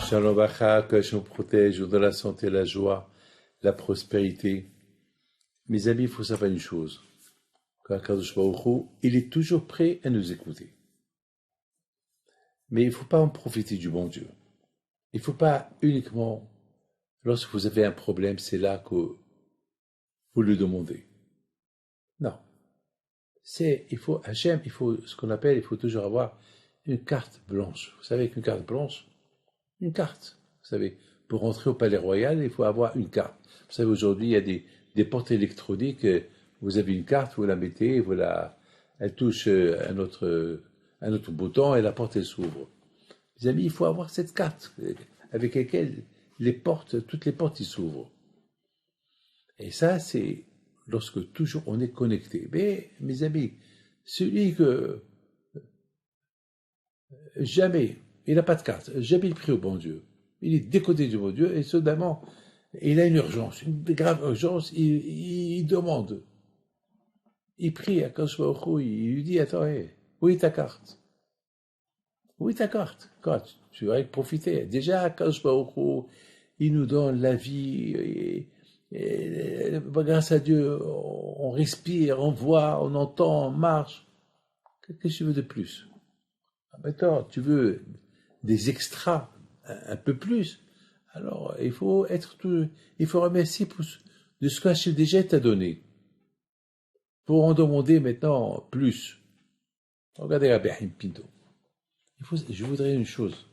Shalom Bacha, que Hachem protège, de la santé, la joie, la prospérité. Mes amis, il faut savoir une chose. Qu'Akadosh Baruch Hu, il est toujours prêt à nous écouter. Mais il ne faut pas en profiter du bon Dieu. Il ne faut pas uniquement, lorsque vous avez un problème, c'est là que vous le demandez. Non. Hachem, il faut ce qu'on appelle, il faut toujours avoir une carte blanche. Vous savez qu'une carte blanche, une carte. Vous savez, pour rentrer au palais royal, il faut avoir une carte. Vous savez, aujourd'hui, il y a des portes électroniques. Vous avez une carte, vous la mettez, elle touche un autre bouton et la porte, elle s'ouvre. Les amis, il faut avoir cette carte avec laquelle toutes les portes s'ouvrent. Et ça, c'est lorsque toujours on est connecté. Mais, mes amis, celui que jamais, il n'a pas de carte, jamais il prie au bon Dieu. Il est décodé du bon Dieu et soudainement, il a une urgence, une grave urgence, il demande. Il prie à Akadosh Baruch Hu, il lui dit, attends, où est ta carte? Où est ta carte? Quand tu vas profiter. Déjà, Akadosh Baruch Hu, il nous donne la vie, et grâce à Dieu, on respire, on voit, on entend, on marche. Qu'est-ce que tu veux de plus? Maintenant, tu veux des extras, un peu plus. Alors, il faut remercier de ce qu'Hachem déjà t'a donné. Pour en demander maintenant plus. Regardez Rabbi Haim Pinto. Je voudrais une chose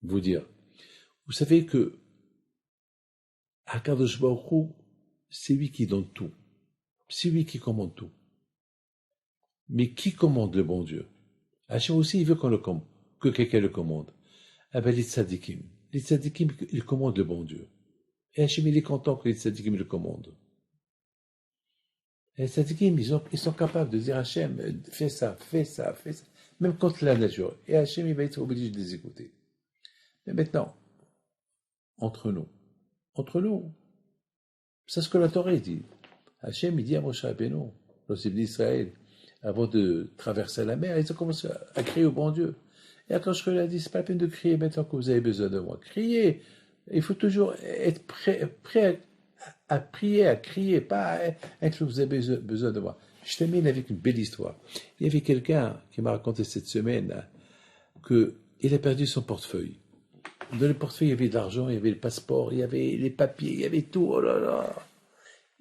vous dire. Vous savez que Akadosh Baruch Hu, c'est lui qui donne tout. C'est lui qui commande tout. Mais qui commande le bon Dieu? Hachem aussi, il veut que quelqu'un le commande. Ah ben, les tzadikim. Les tzadikim, ils commandent le bon Dieu. Et Hachem, il est content que les tzadikim le commandent. Et les tzadikim, ils sont capables de dire Hachem, fais ça, fais ça, fais ça. Même contre la nature. Et Hachem, il va être obligé de les écouter. Mais maintenant, entre nous, c'est ce que la Torah dit. Hachem, il dit à Moshe Rabbeinu, lorsqu'il dit Israël, avant de traverser la mer, ils ont commencé à crier au bon Dieu. Et quand je lui ai dit, c'est pas la peine de crier maintenant que vous avez besoin de moi. Criez. Il faut toujours être prêt à prier, à crier, pas que vous avez besoin de moi. Je termine avec une belle histoire. Il y avait quelqu'un qui m'a raconté cette semaine qu'il a perdu son portefeuille. Dans le portefeuille, il y avait de l'argent, il y avait le passeport, il y avait les papiers, il y avait tout. Oh là là.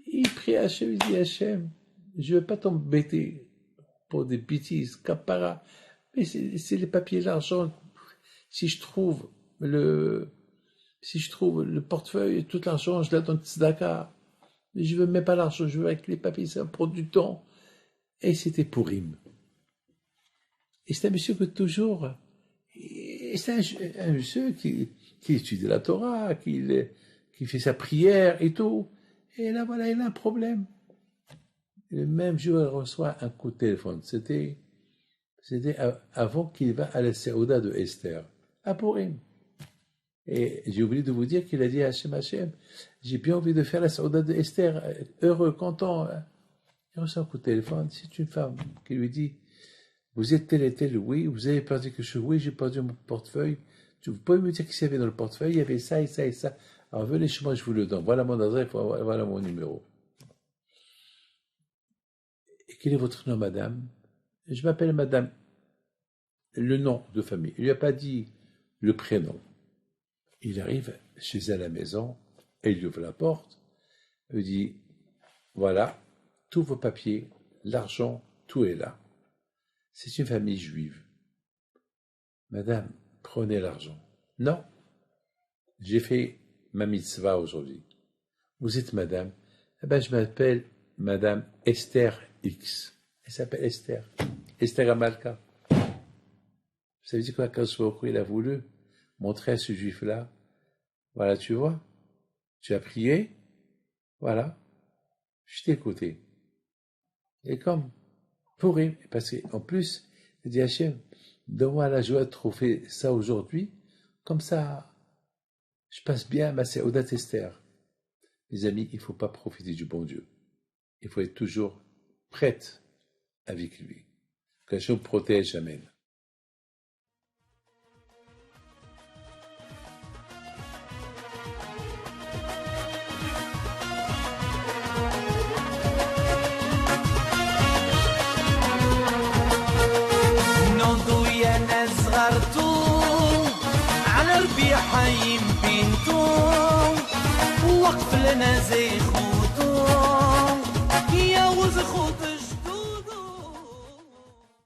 Il prie à Hachem, il dit Hachem, je ne veux pas t'embêter pour des bêtises, capara. Mais c'est les papiers, l'argent. Si je trouve le portefeuille, tout l'argent, je la donne tzedaka. Mais je veux même pas l'argent, je veux avec les papiers, ça prend du temps. Et c'était Pourim. Et c'est un monsieur que toujours, c'est un monsieur qui étudie la Torah, qui fait sa prière et tout. Et là, voilà, il a un problème. Le même jour, il reçoit un coup de téléphone. C'était avant qu'il va à la Séouda de Esther, à Pourim. Et j'ai oublié de vous dire qu'il a dit à Hachem, j'ai bien envie de faire la Séouda de Esther, heureux, content. Il reçoit un coup de téléphone, c'est une femme qui lui dit, vous êtes tel et tel, oui, vous avez perdu quelque chose, oui, j'ai perdu mon portefeuille. Vous pouvez me dire qu'est-ce qu'il y avait dans le portefeuille? Il y avait ça et ça et ça. Alors venez chez moi, je vous le donne. Voilà mon adresse, voilà mon numéro. Et quel est votre nom, madame? Je m'appelle madame. Le nom de famille. Il lui a pas dit le prénom. Il arrive chez elle à la maison, et il lui ouvre la porte, il dit, voilà, tous vos papiers, l'argent, tout est là. C'est une famille juive. Madame, prenez l'argent. Non, j'ai fait ma mitzvah aujourd'hui. Vous êtes madame? Eh ben, je m'appelle madame Esther X. Elle s'appelle Esther. Esther Amalka. Ça veut dire quoi, quand il a voulu montrer à ce juif-là, voilà, tu vois, tu as prié, voilà, je t'ai écouté. Et comme, pour lui, parce qu'en plus, il dit Hachem, donne-moi la joie de trouver ça aujourd'hui, comme ça, je passe bien ma Séoudat Esther. Les amis, il ne faut pas profiter du bon Dieu. Il faut être toujours prête avec lui. Que Hachem protège, amen. الوقف لنا زين